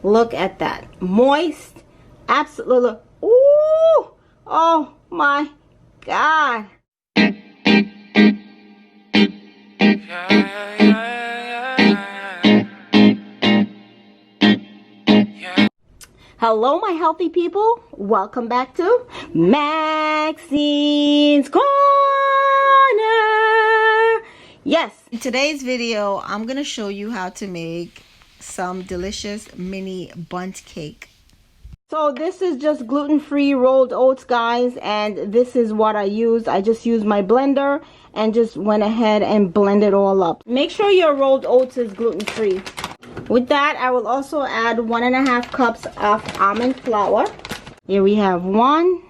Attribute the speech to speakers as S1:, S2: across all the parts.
S1: Look at that. Moist. Absolutely. Ooh. Oh my God. Hello, my healthy people. Welcome back to Maxine's Corner. Yes, in today's video, I'm going to show you how to make some delicious mini bundt cake. So this is just gluten-free rolled oats, guys, and this is what I used. I just used my blender and just went ahead and blended it all up. Make sure your rolled oats is gluten-free. With that, I will also add 1.5 cups of almond flour. Here we have 1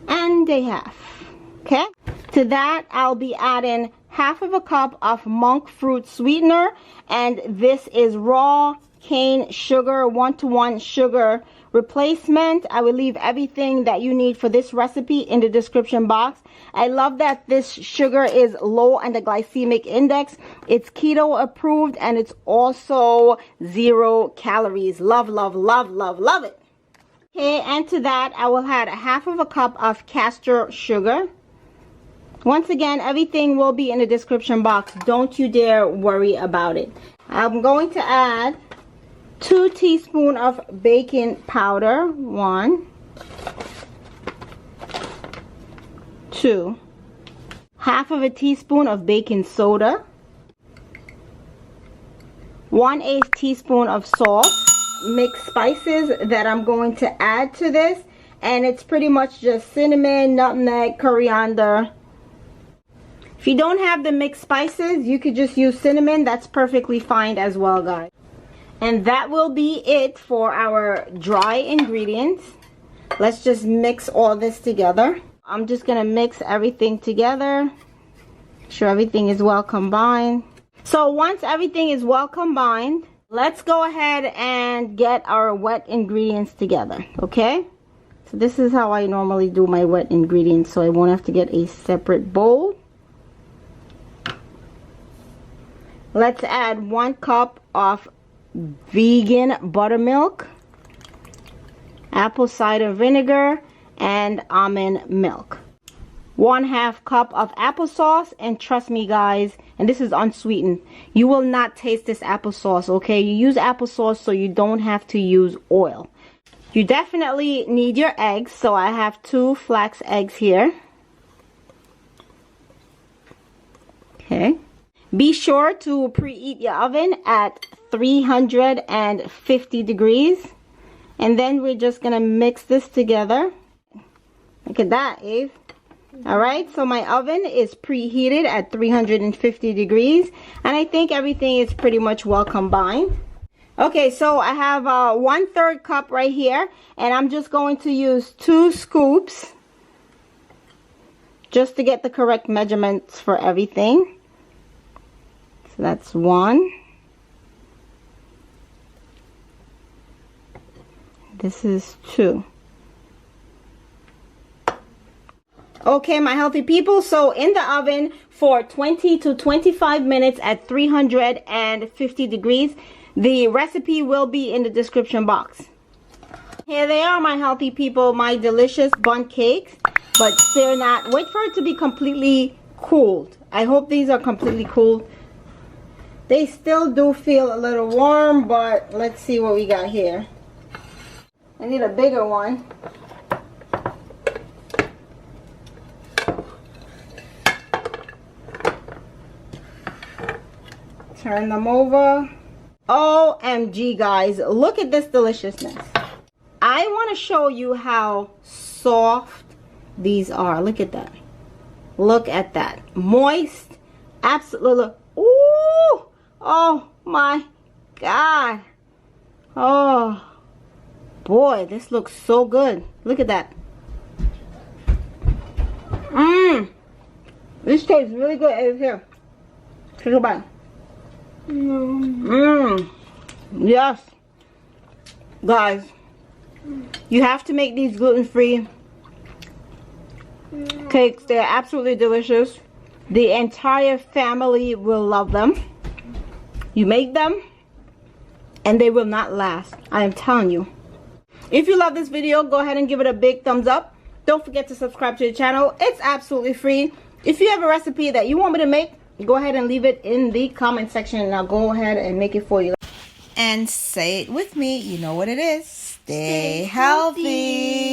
S1: and a half. Okay. To that, I'll be adding 1/2 cup of monk fruit sweetener, and this is raw cane sugar, 1-to-1 sugar replacement. I will leave everything that you need for this recipe in the description box. I love that this sugar is low on the glycemic index. It's keto approved and it's also 0 calories. Love, love, love, love, love it. Okay, and to that I will add 1/2 cup of castor sugar. Once again, everything will be in the description box. Don't you dare worry about it. I'm going to add 2 teaspoons of baking powder. 1, 2, 1/2 teaspoon of baking soda, 1/8 teaspoon of salt. Mixed spices that I'm going to add to this, and it's pretty much just cinnamon, nutmeg, coriander. If you don't have the mixed spices, you could just use cinnamon. That's perfectly fine as well, guys. And that will be it for our dry ingredients. Let's just mix all this together. I'm just gonna mix everything together. Make sure everything is well combined. So once everything is well combined, let's go ahead and get our wet ingredients together, okay? So this is how I normally do my wet ingredients, so I won't have to get a separate bowl. Let's add 1 cup of vegan buttermilk, apple cider vinegar, and almond milk. 1/2 cup of applesauce, and trust me guys, and this is unsweetened, you will not taste this applesauce, okay? You use applesauce so you don't have to use oil. You definitely need your eggs, so I have 2 flax eggs here. Okay. Be sure to preheat your oven at 350 degrees. And then we're just going to mix this together. Look at that, Eve. Alright, so my oven is preheated at 350 degrees. And I think everything is pretty much well combined. Okay, so I have 1/3 cup right here. And I'm just going to use 2 scoops. Just to get the correct measurements for everything. So that's 1. This is 2. Okay, my healthy people, so in the oven for 20 to 25 minutes at 350 degrees. The recipe will be in the description box. Here they are, my healthy people, my delicious bundt cakes, but they're not. Wait for it to be completely cooled. I hope these are completely cooled. They still do feel a little warm, but let's see what we got here. I need a bigger one. Turn them over. OMG, guys, look at this deliciousness. I want to show you how soft these are. Look at that. Look at that. Moist. Absolutely. Ooh. Oh my God. Oh boy, this looks so good. Look at that. This tastes really good. It's here. Take a bite. Yes. Guys, you have to make these gluten-free cakes. They're absolutely delicious. The entire family will love them. You make them and they will not last. I am telling you. If you love this video, go ahead and give it a big thumbs up. Don't forget to subscribe to the channel. It's absolutely free. If you have a recipe that you want me to make, go ahead and leave it in the comment section, and I'll go ahead and make it for you. And say it with me. You know what it is. Stay healthy.